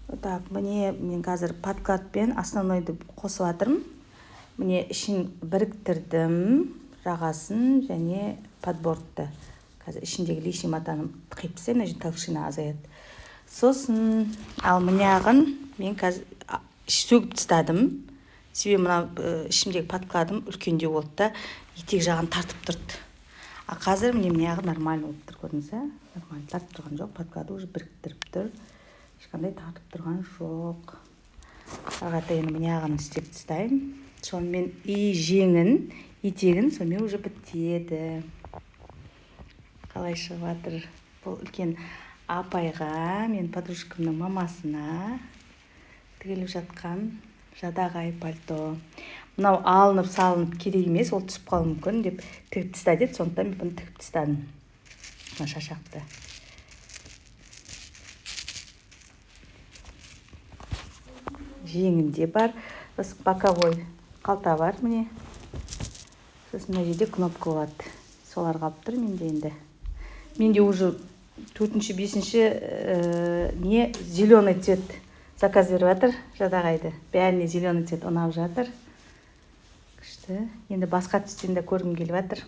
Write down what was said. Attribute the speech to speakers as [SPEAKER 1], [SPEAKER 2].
[SPEAKER 1] Так, міне мен қазір подкладпен основнойды қосып жатырмын. Міне ішін біріктірдім, жағасын және подбордты. Қазір ішіндегі лишний матаны қиыпса, мына толщина азаяды. Сосын, ал мынағын мен қазір сөгіп тастадым. Себебі мына ішімдегі подкладым үлкендеу болды да, етек жағын тартып тұрды. А қазір мынағы нормально болып тұр, көрдіңіз, нормально тартып тұрған жоқ, подкладты уже біріктіріп тұр. Ешқандай тартып тұрған жоқ. Ағата енді мынағын істеп тастаймын. Сонымен жеңін, етегін сонымен уже бітеді. Қалай шығып жатыр? Бұл үлкен апайға, мен подружкамның мамасына тігіліп жатқан жадағай пальто. Мынау алынып салынып керек емес, ол түсіп қалуы мүмкін деп тігіп таста деді, сондықтан мен бұны тігіп тастадым. Мына шашақты. Жеңінде бар, сосын боковой қалта бар міне. Сосын мына жерде кнопка болады. Солар қалып тұр менде енді. Менде уже 4-5 не зеленый цвет заказ беріп жатыр жадағайды. Бәріне зеленый цвет ұнап жатыр. Күшті. Енді басқа түстен де көргім келіп жатыр.